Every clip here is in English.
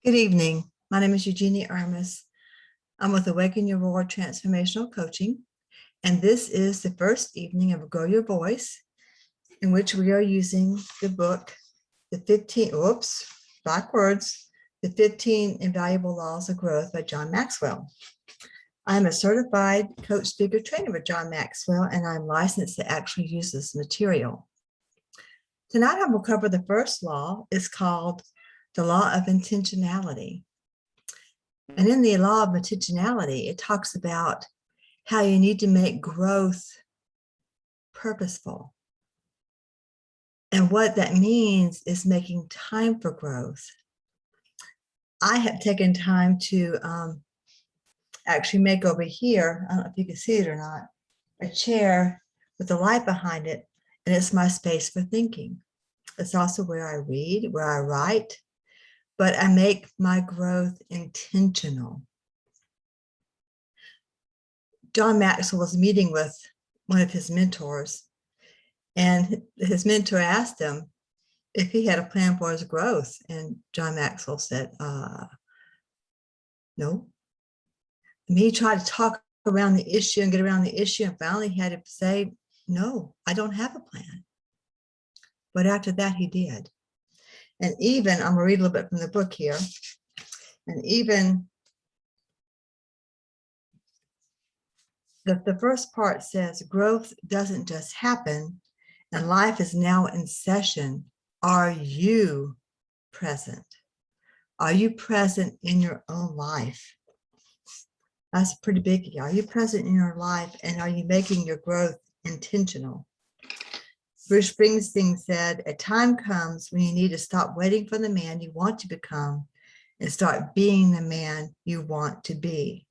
Good evening. My name is Eugenie Armis. I'm with Awaken Your Roar Transformational Coaching, and this is the first evening of Grow Your Voice, in which we are using the book, The 15 Invaluable Laws of Growth by John Maxwell. I'm a certified coach, speaker, trainer with John Maxwell, and I'm licensed to actually use this material. Tonight, I will cover the first law. It's called the Law of Intentionality. And in the Law of Intentionality, it talks about how you need to make growth purposeful. And what that means is making time for growth. I have taken time to actually make over here, I don't know if you can see it or not, a chair with a light behind it, and it's my space for thinking. It's also where I read, where I write, but I make my growth intentional. John Maxwell was meeting with one of his mentors, and his mentor asked him if he had a plan for his growth. And John Maxwell said, no. And he tried to talk around the issue and get around the issue, and finally had to say, no, I don't have a plan. But after that, he did. And even, I'm going to read a little bit from the book here, and even the first part says, growth doesn't just happen, and life is now in session. Are you present? Are you present in your own life? That's pretty big. Are you present in your life, and are you making your growth intentional? Bruce Springsteen said, a time comes when you need to stop waiting for the man you want to become and start being the man you want to be.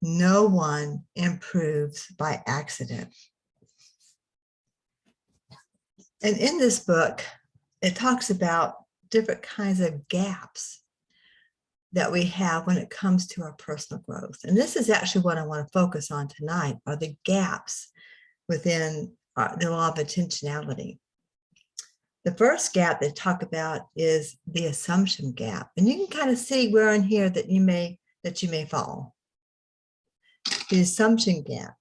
No one improves by accident. And in this book, it talks about different kinds of gaps that we have when it comes to our personal growth. And this is actually what I want to focus on tonight, are the gaps within the law of intentionality. The first gap they talk about is the assumption gap. And you can kind of see where in here that you may fall. The assumption gap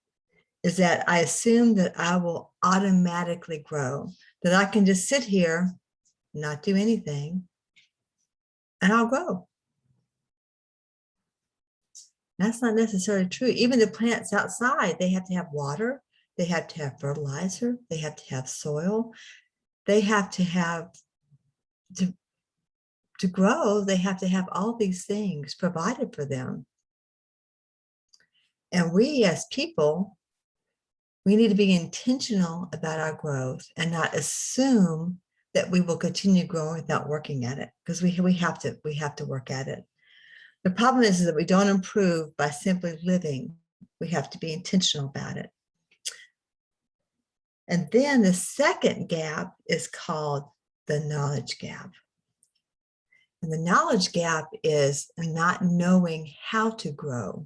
is that I assume that I will automatically grow, that I can just sit here, not do anything, and I'll grow. That's not necessarily true. Even the plants outside, they have to have water, they have to have fertilizer, they have to have soil, they have to have, to grow, they have to have all these things provided for them. And we as people, we need to be intentional about our growth and not assume that we will continue growing without working at it, because we have to work at it. The problem is that we don't improve by simply living. We have to be intentional about it. And then the second gap is called the knowledge gap. And the knowledge gap is not knowing how to grow.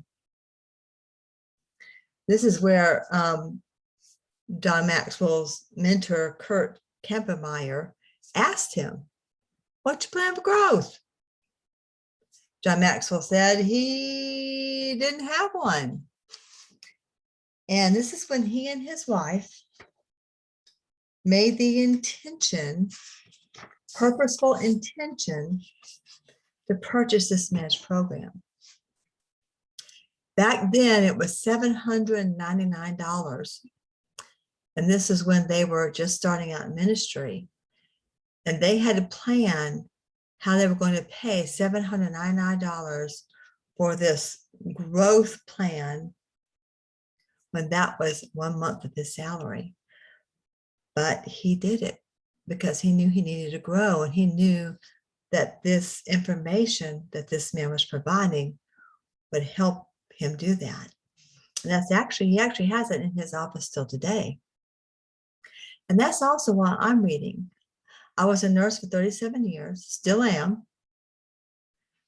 This is where John Maxwell's mentor, Kurt Kempermeyer, asked him, what's your plan for growth? John Maxwell said he didn't have one. And this is when he and his wife made the intention, purposeful intention, to purchase this man's program. Back then, it was $799. And this is when they were just starting out in ministry. And they had to plan how they were going to pay $799 for this growth plan when that was 1 month of his salary. But he did it because he knew he needed to grow, and he knew that this information that this man was providing would help him do that. And that's actually, he actually has it in his office still today. And that's also why I'm reading. I was a nurse for 37 years, still am,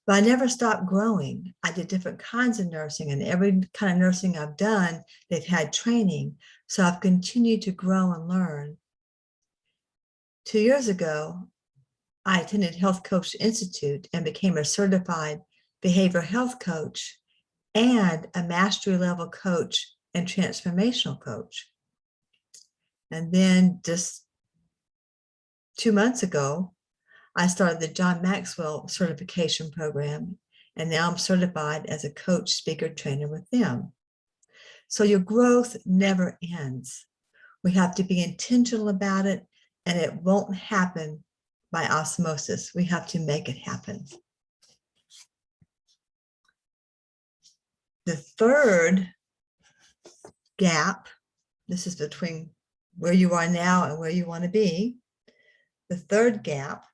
but I never stopped growing. I did different kinds of nursing, and every kind of nursing I've done, they've had training. So I've continued to grow and learn. 2 years ago, I attended Health Coach Institute and became a certified behavioral health coach and a mastery level coach and transformational coach. And then just 2 months ago, I started the John Maxwell certification program, and now I'm certified as a coach, speaker, trainer with them. So your growth never ends. We have to be intentional about it, and it won't happen by osmosis. We have to make it happen. The third gap, this is between where you are now and where you want to be. The third gap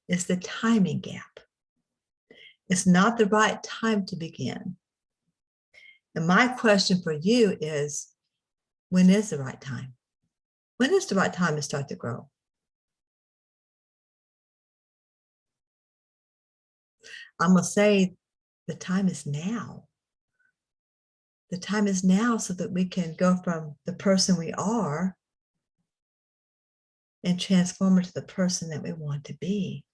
is the timing gap. It's not the right time to begin. And my question for you is, when is the right time? When is the right time to start to grow? I'm going to say the time is now. The time is now so that we can go from the person we are and transform into the person that we want to be.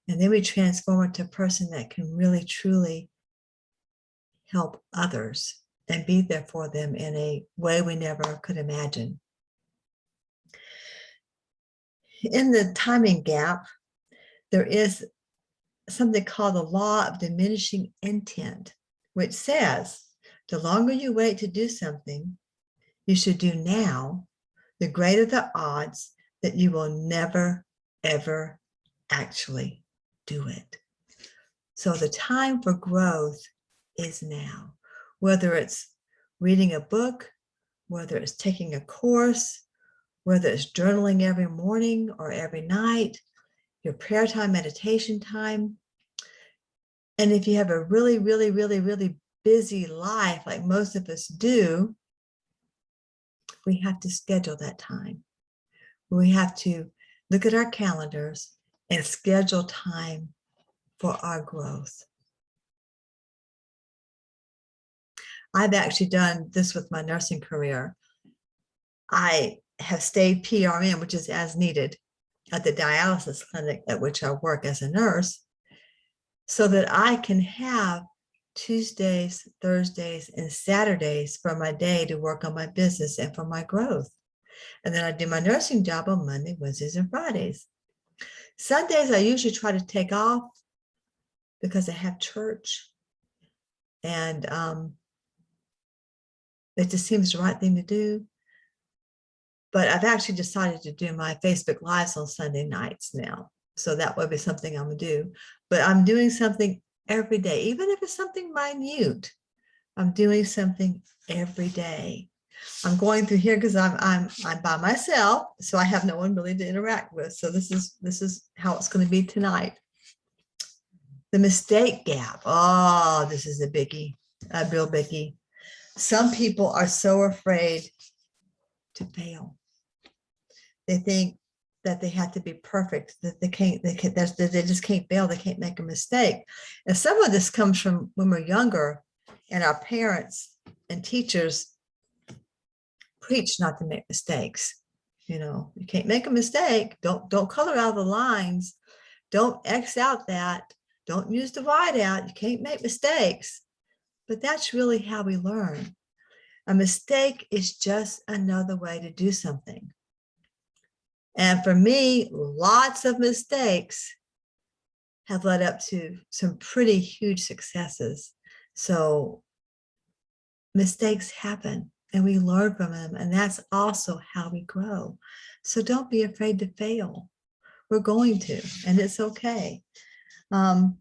And then we transform into a person that can really, truly help others and be there for them in a way we never could imagine. In the timing gap, there is something called the law of diminishing intent, which says the longer you wait to do something you should do now, the greater the odds that you will never, ever actually do it. So the time for growth is now, whether it's reading a book, whether it's taking a course, whether it's journaling every morning or every night, your prayer time, meditation time. And if you have a really, really, really, really busy life, like most of us do, we have to schedule that time. We have to look at our calendars and schedule time for our growth. I've actually done this with my nursing career. I have stayed PRN, which is as needed, at the dialysis clinic at which I work as a nurse, so that I can have Tuesdays, Thursdays, and Saturdays for my day to work on my business and for my growth. And then I do my nursing job on Monday, Wednesdays, and Fridays. Sundays, I usually try to take off because I have church. And it just seems the right thing to do. But I've actually decided to do my Facebook Lives on Sunday nights now. So that would be something I'm going to do. But I'm doing something every day, even if it's something minute. I'm doing something every day. I'm going through here because I'm by myself, so I have no one really to interact with. So this is how it's going to be tonight. The mistake gap. Oh, this is a biggie, a real biggie. Some people are so afraid to fail. They think that they have to be perfect, that they just can't fail, they can't make a mistake. And some of this comes from when we're younger and our parents and teachers preach not to make mistakes. You know, you can't make a mistake. Don't color out the lines. Don't X out that. Don't use the white out. You can't make mistakes. But that's really how we learn. A mistake is just another way to do something. And for me, lots of mistakes have led up to some pretty huge successes. So mistakes happen and we learn from them. And that's also how we grow. So don't be afraid to fail. We're going to, and it's okay. The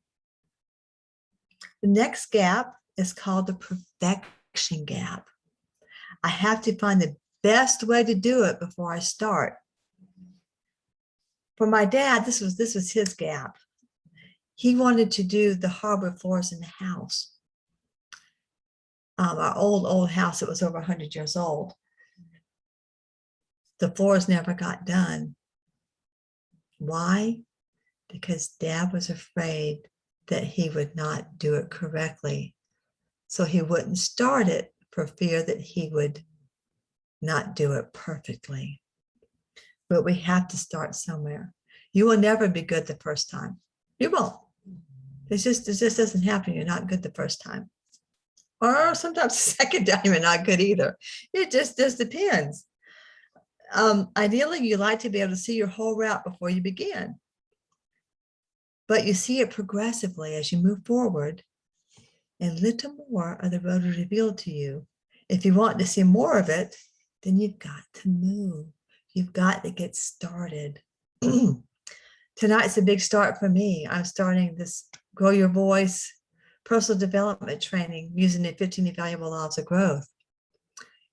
next gap is called the perfection gap. I have to find the best way to do it before I start. For my dad, this was his gap. He wanted to do the hardwood floors in the house. Our old house that was over 100 years old. The floors never got done. Why? Because Dad was afraid that he would not do it correctly. So he wouldn't start it for fear that he would not do it perfectly. But we have to start somewhere. You will never be good the first time. You won't. It just doesn't happen. You're not good the first time. Or sometimes the second time you're not good either. It just depends. Ideally, you like to be able to see your whole route before you begin. But you see it progressively as you move forward, and little more of the road is revealed to you. If you want to see more of it, then you've got to move. You've got to get started. Tonight's a big start for me. I'm starting this Grow Your Voice personal development training using the 15 Invaluable Laws of Growth.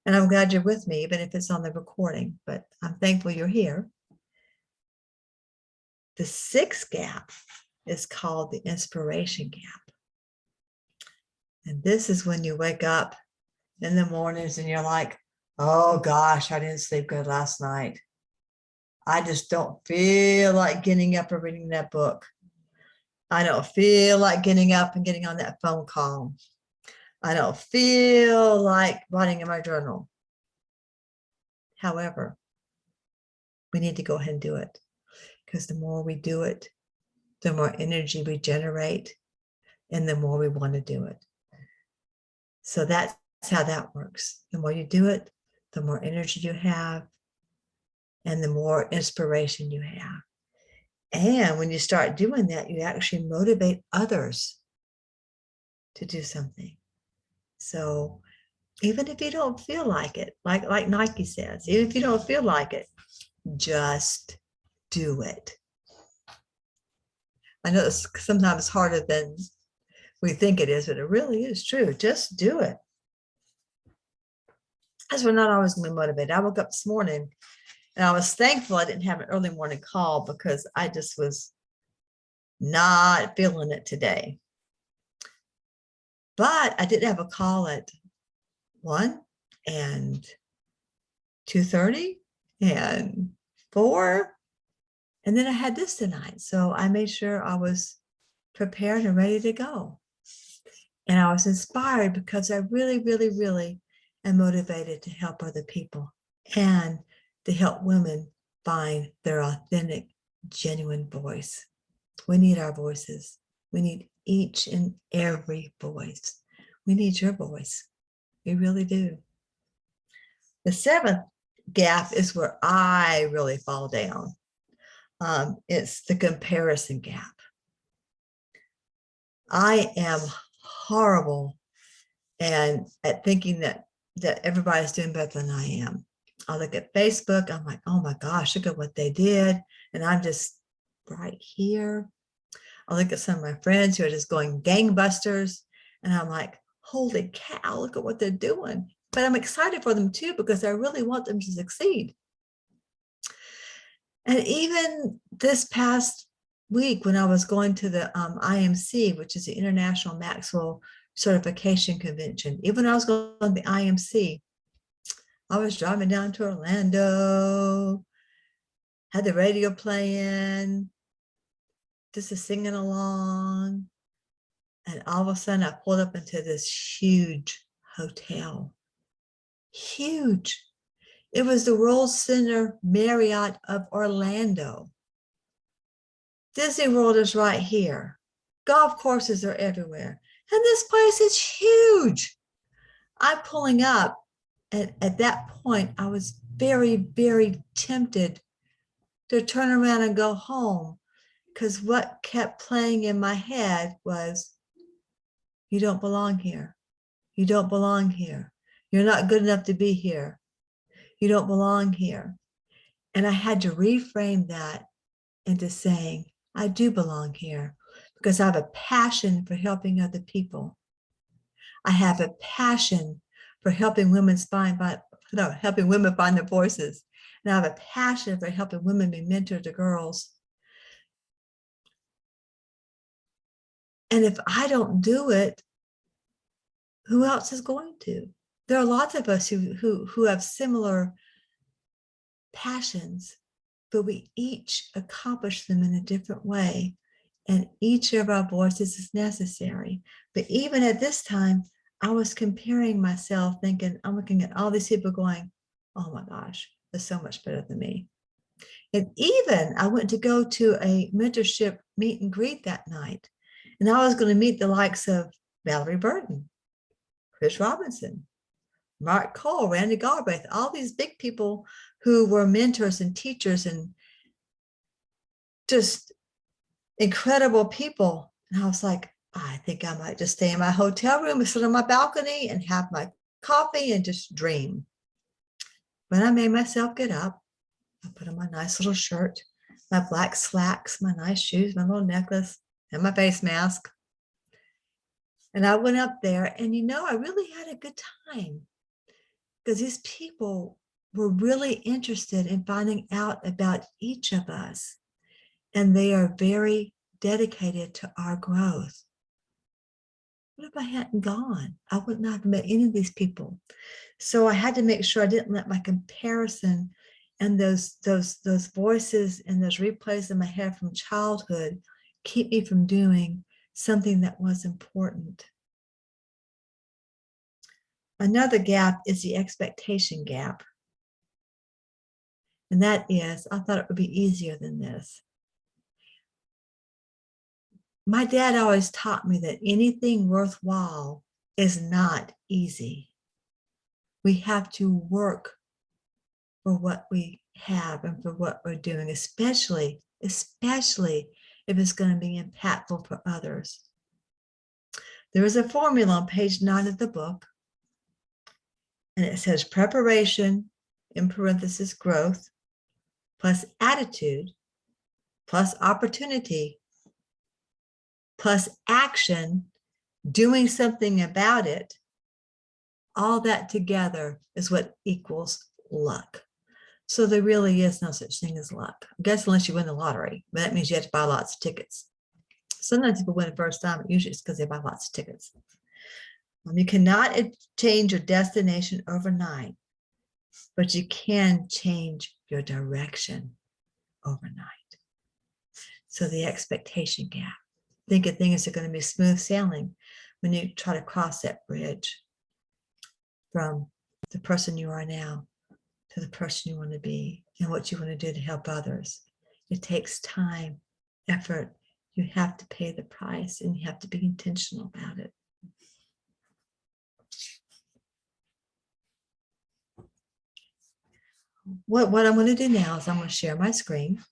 And I'm glad you're with me, even if it's on the recording, but I'm thankful you're here. The sixth gap is called the inspiration gap. And this is when you wake up in the mornings and you're like, oh gosh, I didn't sleep good last night. I just don't feel like getting up and reading that book. I don't feel like getting up and getting on that phone call. I don't feel like writing in my journal. However, we need to go ahead and do it, because the more we do it, the more energy we generate, and the more we want to do it. So that's how that works. The more you do it, the more energy you have, and the more inspiration you have. And when you start doing that, you actually motivate others to do something. So even if you don't feel like it, like Nike says, even if you don't feel like it, just do it. I know it's sometimes harder than we think it is, but it really is true. Just do it. As we're not always going to be motivated. I woke up this morning and I was thankful I didn't have an early morning call, because I just was not feeling it today. But I did have a call at 1 and 2:30 and 4. And then I had this tonight. So I made sure I was prepared and ready to go. And I was inspired because I really, really, really am motivated to help other people and to help women find their authentic, genuine voice. We need our voices. We need each and every voice. We need your voice. We really do. The seventh gap is where I really fall down. It's the comparison gap. I am horrible and at thinking that everybody's doing better than I am. I look at Facebook, I'm like, oh my gosh, look at what they did. And I'm just right here. I look at some of my friends who are just going gangbusters, and I'm like, holy cow, look at what they're doing. But I'm excited for them too, because I really want them to succeed. And even this past week, when I was going to the IMC, which is the International Maxwell Certification Convention, even when I was going to the IMC, I was driving down to Orlando, had the radio playing, just singing along. And all of a sudden I pulled up into this huge hotel. Huge. It was the World Center Marriott of Orlando. Disney World is right here. Golf courses are everywhere. And this place is huge. I'm pulling up. And at that point, I was very, very tempted to turn around and go home, because what kept playing in my head was, you don't belong here. You don't belong here. You're not good enough to be here. You don't belong here. And I had to reframe that into saying, I do belong here, because I have a passion for helping other people. I have a passion for helping women find their voices. And I have a passion for helping women be mentors to girls. And if I don't do it, who else is going to? There are lots of us who have similar passions, but we each accomplish them in a different way. And each of our voices is necessary. But even at this time, I was comparing myself, thinking, I'm looking at all these people going, oh my gosh, they're so much better than me. And even I went to go to a mentorship meet and greet that night. And I was going to meet the likes of Valerie Burton, Chris Robinson, Mark Cole, Randy Galbraith, all these big people who were mentors and teachers and just incredible people. And I was like, I think I might just stay in my hotel room and sit on my balcony and have my coffee and just dream. But I made myself get up. I put on my nice little shirt, my black slacks, my nice shoes, my little necklace, and my face mask. And I went up there, and I really had a good time because these people were really interested in finding out about each of us. And they are very dedicated to our growth. What if I hadn't gone? I would not have met any of these people. So I had to make sure I didn't let my comparison and those voices and those replays in my head from childhood keep me from doing something that was important. Another gap is the expectation gap. And that is, I thought it would be easier than this. My dad always taught me that anything worthwhile is not easy. We have to work for what we have and for what we're doing, especially if it's going to be impactful for others. There is a formula on page 9 of the book, and it says preparation, in parenthesis, growth, plus attitude, plus opportunity, plus action, doing something about it, all that together is what equals luck. So there really is no such thing as luck. I guess unless you win the lottery, but that means you have to buy lots of tickets. Sometimes people win the first time, usually it's because they buy lots of tickets. You cannot change your destination overnight, but you can change your direction overnight. So the expectation gap. Thinking things are going to be smooth sailing when you try to cross that bridge from the person you are now to the person you want to be and what you want to do to help others. It takes time, effort. You have to pay the price and you have to be intentional about it. What I'm going to do now is I'm going to share my screen.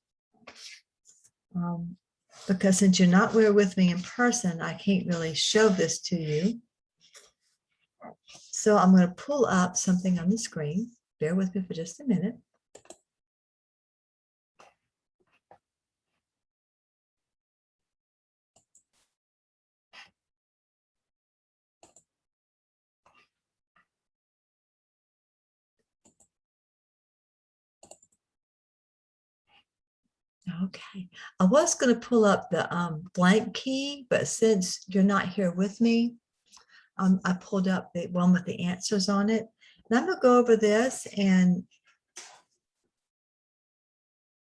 Because since you're not there with me in person, I can't really show this to you. So I'm going to pull up something on the screen. Bear with me for just a minute. Okay, I was going to pull up the blank key, but since you're not here with me, I pulled up the one with the answers on it. And I'm going to go over this, and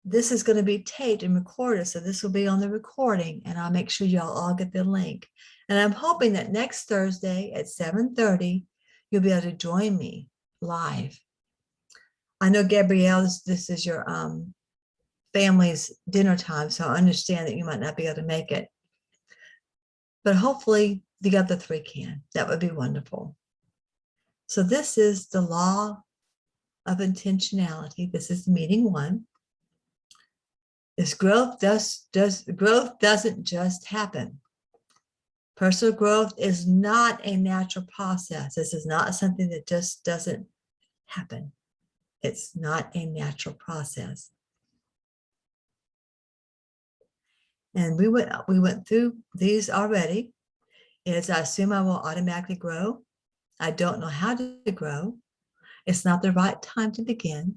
this is going to be taped and recorded. So this will be on the recording, and I'll make sure y'all all get the link. And I'm hoping that next Thursday at 7:30, you'll be able to join me live. I know, Gabrielle, this is your family's dinner time, so I understand that you might not be able to make it. But hopefully the other three can. That would be wonderful. So this is the law of intentionality. This is meeting 1. This growth doesn't just happen. Personal growth is not a natural process. This is not something that just doesn't happen. It's not a natural process. And we went through these already. Is I assume I will automatically grow. I don't know how to grow. It's not the right time to begin.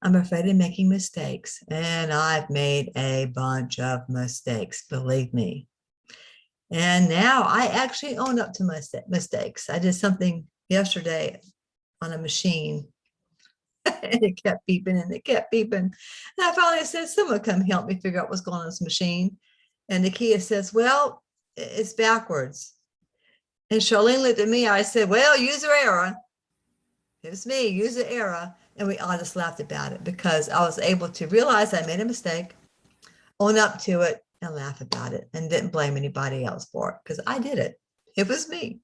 I'm afraid of making mistakes, and I've made a bunch of mistakes, believe me. And now I actually own up to my mistakes. I did something yesterday on a machine, and it kept beeping and it kept beeping. And I finally said, someone come help me figure out what's going on this machine. And Nakia says, well, it's backwards. And Charlene looked at me. I said, well, user error. It was me, user error. And we all just laughed about it because I was able to realize I made a mistake, own up to it, and laugh about it, and didn't blame anybody else for it because I did it. It was me.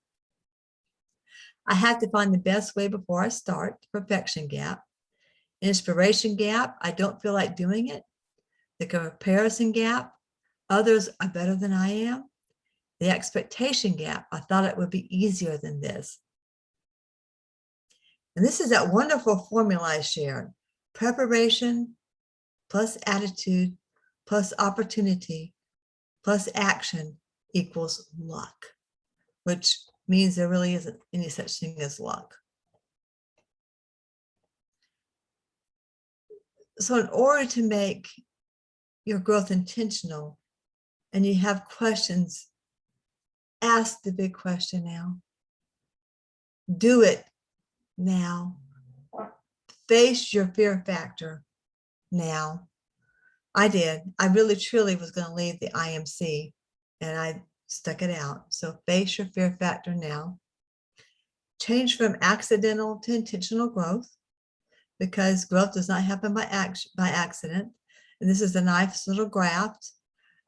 I have to find the best way before I start. Perfection gap. Inspiration gap. I don't feel like doing it. The comparison gap. Others are better than I am. The expectation gap. I thought it would be easier than this. And this is that wonderful formula I shared. Preparation plus attitude plus opportunity plus action equals luck, which means there really isn't any such thing as luck. So in order to make your growth intentional and you have questions, ask the big question now. Do it now. Face your fear factor now. I did. I really truly was going to leave the IMC and I stuck it out. So face your fear factor now. Change from accidental to intentional growth, because growth does not happen by accident. And this is a nice little graph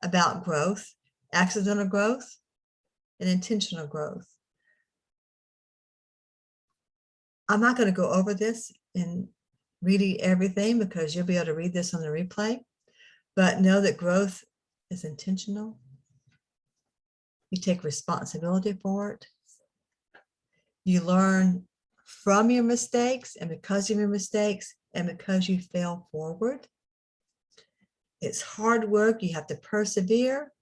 about growth, accidental growth and intentional growth. I'm not going to go over this in reading everything because you'll be able to read this on the replay, but know that growth is intentional. You take responsibility for it. You learn from your mistakes, and because of your mistakes and because you fail forward. It's hard work. You have to persevere.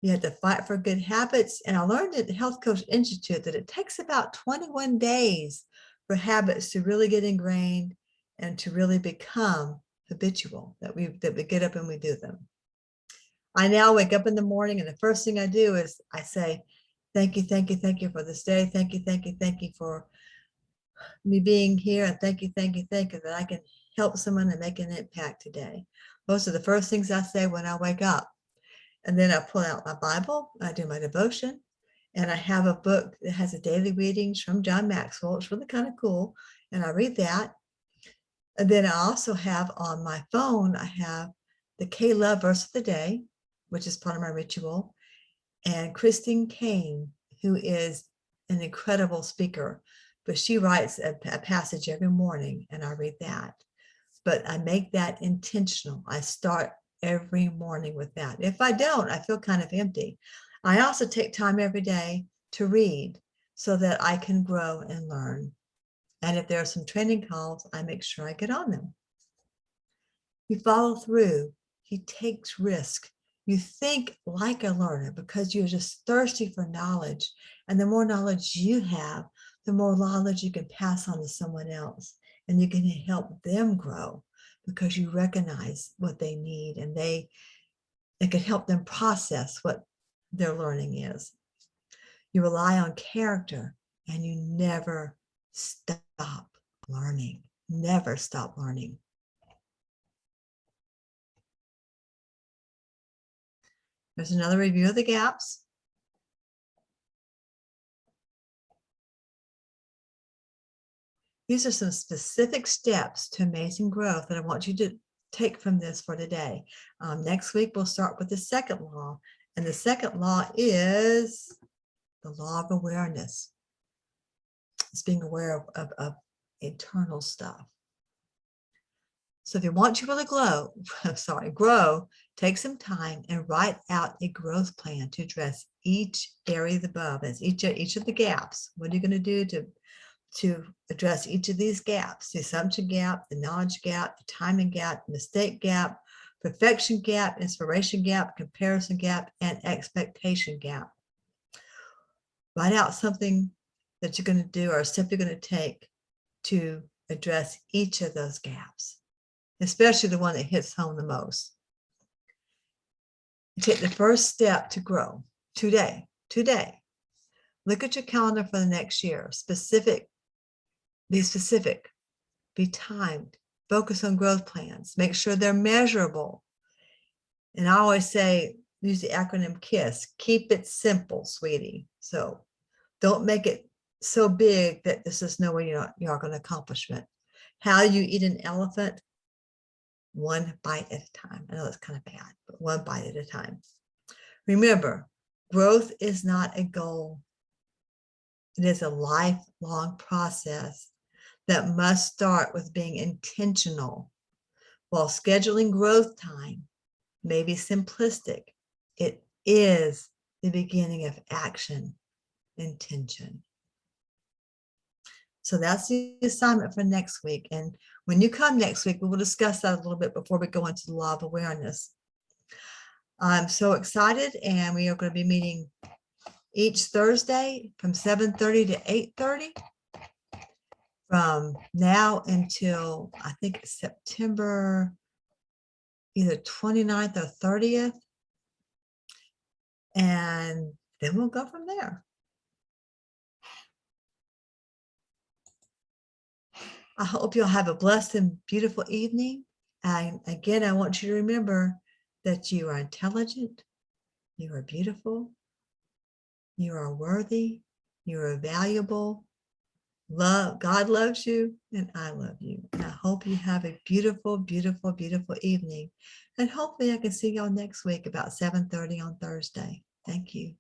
You have to fight for good habits. And I learned at the Health Coach Institute that it takes about 21 days for habits to really get ingrained and to really become habitual, that we get up and we do them. I now wake up in the morning and the first thing I do is I say, thank you, thank you, thank you for this day. Thank you, thank you, thank you for me being here. And thank you, thank you, thank you that I can help someone and make an impact today. Those are the first things I say when I wake up. And then I pull out my Bible, I do my devotion, and I have a book that has a daily readings from John Maxwell. It's really kind of cool. And I read that. And then I also have on my phone, I have the K-Love verse of the day, which is part of my ritual. And Christine Kane, who is an incredible speaker, but she writes a passage every morning and I read that. But I make that intentional. I start every morning with that. If I don't, I feel kind of empty. I also take time every day to read so that I can grow and learn. And if there are some training calls, I make sure I get on them. You follow through. You take risk. You think like a learner because you're just thirsty for knowledge. And the more knowledge you have, the more knowledge you can pass on to someone else. And you can help them grow because you recognize what they need and it can help them process what their learning is. You rely on character and you never stop learning. Never stop learning. There's another review of the gaps. These are some specific steps to amazing growth that I want you to take from this for today. Next week, we'll start with the second law. And the second law is the law of awareness. It's being aware of internal stuff. So if you want to really grow, take some time and write out a growth plan to address each area above, as each of the gaps. What are you going to do to address each of these gaps? The assumption gap, the knowledge gap, the timing gap, mistake gap, perfection gap, inspiration gap, comparison gap, and expectation gap. Write out something that you're going to do or a step you're going to take to address each of those gaps, especially the one that hits home the most. You take the first step to grow today. Look at your calendar for the next year. Be specific, be timed, focus on growth plans, make sure they're measurable. And I always say, use the acronym KISS, keep it simple, sweetie. So don't make it so big that this is no way you're going to accomplish it. How you eat an elephant? One bite at a time. I know it's kind of bad, but one bite at a time. Remember, growth is not a goal. It is a lifelong process that must start with being intentional. While scheduling growth time may be simplistic, it is the beginning of action, intention. So that's the assignment for next week. And when you come next week, we will discuss that a little bit before we go into the law of awareness. I'm so excited, and we are going to be meeting each Thursday from 7:30 to 8:30 from now until I think it's September either 29th or 30th. And then we'll go from there. I hope you'll have a blessed and beautiful evening. And again, I want you to remember that you are intelligent, you are beautiful, you are worthy, you are valuable. God loves you, and I love you. And I hope you have a beautiful, beautiful, beautiful evening. And hopefully I can see y'all next week about 7:30 on Thursday. Thank you.